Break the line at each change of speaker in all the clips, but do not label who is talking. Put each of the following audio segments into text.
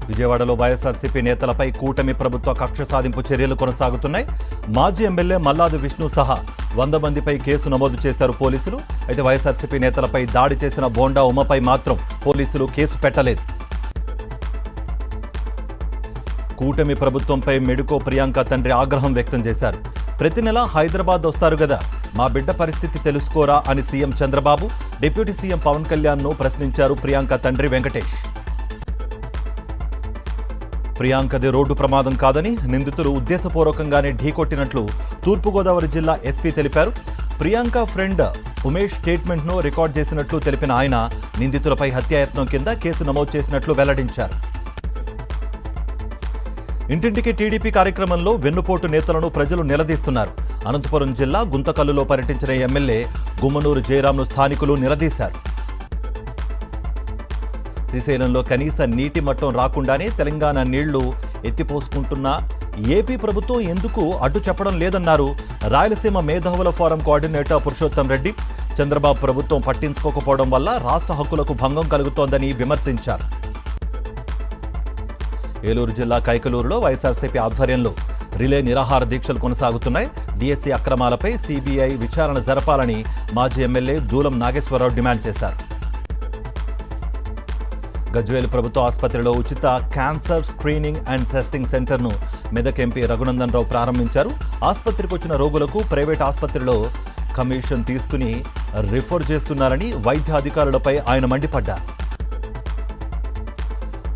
విజయవాడలో వైఎస్ఆర్సీపీ నేతలపై కూటమి ప్రభుత్వ కక్ష సాధింపు చర్యలు కొనసాగుతున్నాయి. మాజీ ఎమ్మెల్యే మల్లాది విష్ణు సహా 100 మందిపై కేసు నమోదు చేశారు పోలీసులు. అయితే వైఎస్ఆర్సీపీ నేతలపై దాడి చేసిన బోండా ఉమపై మాత్రం పోలీసులు కేసు పెట్టలేదు. కూటమి ప్రభుత్వంపై మెడుకో ప్రియాంక తండ్రి ఆగ్రహం వ్యక్తం చేశారు. ప్రతి నెల హైదరాబాద్ వస్తారు కదా, మా బిడ్డ పరిస్థితి తెలుసుకోరా అని CM Chandrababu, deputy CM Pawan కళ్యాణ్ను ప్రశ్నించారు ప్రియాంక తండ్రి వెంకటేష్. ప్రియాంకది రోడ్డు ప్రమాదం కాదని, నిందితులు ఉద్దేశపూర్వకంగానే ఢీకొట్టినట్లు తూర్పుగోదావరి జిల్లా ఎస్పీ తెలిపారు. ప్రియాంక ఫ్రెండ్ ఉమేష్ స్టేట్మెంట్ను రికార్డ్ చేసినట్లు తెలిపిన ఆయన నిందితులపై హత్యాయత్నం కింద కేసు నమోదు చేసినట్లు వెల్లడించారు. ఇంటింటికి టీడీపీ కార్యక్రమంలో వెన్నుపోటు నేతలను ప్రజలు నిలదీస్తున్నారు. అనంతపురం జిల్లా గుంతకల్లులో పర్యటించిన ఎమ్మెల్యే గుమ్మనూరు జయరాంను స్థానికులు నిలదీశారు. శ్రీశైలంలో కనీస నీటి మట్టం రాకుండానే తెలంగాణ నీళ్లు ఎత్తిపోసుకుంటున్న ఏపీ ప్రభుత్వం ఎందుకు అడ్డు చెప్పడం లేదన్నారు రాయలసీమ మేధావుల ఫోరం కోఆర్డినేటర్ పురుషోత్తం రెడ్డి. చంద్రబాబు ప్రభుత్వం పట్టించుకోకపోవడం వల్ల రాష్ట్ర హక్కులకు భంగం కలుగుతోందని విమర్శించారు. ఏలూరు జిల్లా కైకలూరులో వైఎస్ఆర్సీపీ ఆధ్వర్యంలో రిలే నిరాహార దీక్షలు కొనసాగుతున్నాయి. డిఎస్సీ అక్రమాలపై సీబీఐ విచారణ జరపాలని మాజీ ఎమ్మెల్యే దూలం నాగేశ్వరరావు డిమాండ్ చేశారు. గజ్వేల్ ప్రభుత్వ ఆసుపత్రిలో ఉచిత క్యాన్సర్ స్క్రీనింగ్ అండ్ టెస్టింగ్ సెంటర్ను మెదక్ ఎంపీ రఘునందన్ రావు ప్రారంభించారు. ఆసుపత్రికి వచ్చిన రోగులకు ప్రైవేట్ ఆసుపత్రిలో కమిషన్ తీసుకుని రిఫర్ చేస్తున్నారని వైద్య అధికారులపై ఆయన మండిపడ్డారు.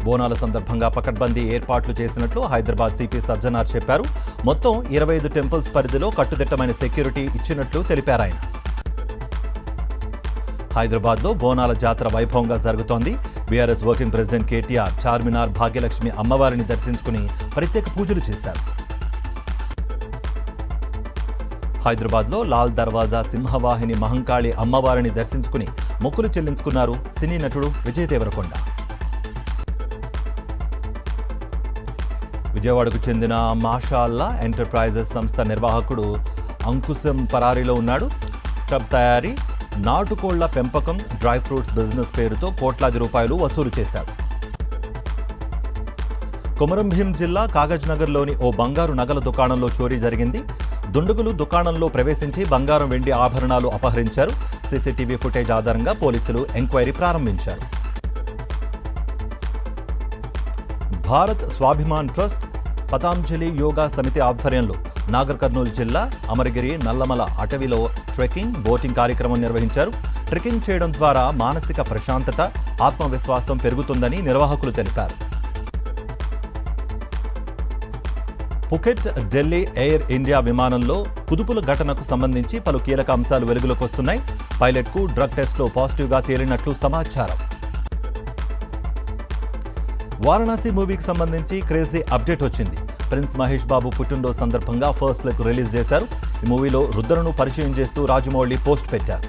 బోనాల సందర్భంగా పకడ్బందీ ఏర్పాట్లు చేసినట్లు హైదరాబాద్ సిపి సజ్జనార్ చెప్పారు. మొత్తం 25 టెంపుల్స్ పరిధిలో కట్టుదిట్టమైన సెక్యూరిటీ ఇచ్చినట్లు తెలిపారు ఆయన. హైదరాబాద్లో బోనాల జాతర వైభవంగా జరుగుతోంది. BRS working president KTR Charminar Bhagyalakshmi అమ్మవారిని దర్శించుకుని ప్రత్యేక పూజలు చేశారు. హైదరాబాద్లో లాల్ దర్వాజా సింహవాహిని మహంకాళి అమ్మవారిని దర్శించుకుని మొక్కులు చెల్లించుకున్నారు సినీ నటుడు విజయ్ దేవరకొండ. విజయవాడకు చెందిన మాషాల్లా ఎంటర్ప్రైజెస్ సంస్థ నిర్వాహకుడు అంకుశం పరారీలో ఉన్నాడు. స్క్రబ్ తయారీ, నాటుకోళ్ల పెంపకం, డ్రై ఫ్రూట్స్ బిజినెస్ పేరుతో కోట్లాది రూపాయలు వసూలు చేశాడు. కొమరంభీం జిల్లా కాగజ్నగర్లోని ఓ బంగారు నగల దుకాణంలో చోరీ జరిగింది. దుండగులు దుకాణంలో ప్రవేశించి బంగారం, వెండి ఆభరణాలు అపహరించారు. సీసీటీవీ ఫుటేజ్ ఆధారంగా పోలీసులు ఎంక్వైరీ ప్రారంభించారు. భారత్ స్వాభిమాన్ ట్రస్ట్, పతాంజలి యోగా సమితి ఆధ్వర్యంలో నాగర్ కర్నూలు జిల్లా అమరగిరి నల్లమల అటవీలో ట్రెక్కింగ్, బోటింగ్ కార్యక్రమం నిర్వహించారు. ట్రెక్కింగ్ చేయడం ద్వారా మానసిక ప్రశాంతత, ఆత్మవిశ్వాసం పెరుగుతుందని నిర్వాహకులు తెలిపారు. పుకెట్ ఢిల్లీ ఎయిర్ ఇండియా విమానంలో కుదుపుల ఘటనకు సంబంధించి పలు కీలక అంశాలు వెలుగులోకి వస్తున్నాయి. పైలట్కు డ్రగ్ టెస్ట్లో పాజిటివ్గా తేలినట్లు సమాచారం. వారణాసి మూవీకి సంబంధించి క్రేజీ అప్డేట్ వచ్చింది. ప్రిన్స్ మహేష్ బాబు పుట్టినరోజు సందర్భంగా ఫస్ట్ లుక్ రిలీజ్ చేశారు. ఈ మూవీలో రుద్రను పరిచయం చేస్తూ రాజమౌళి పోస్ట్ పెట్టారు.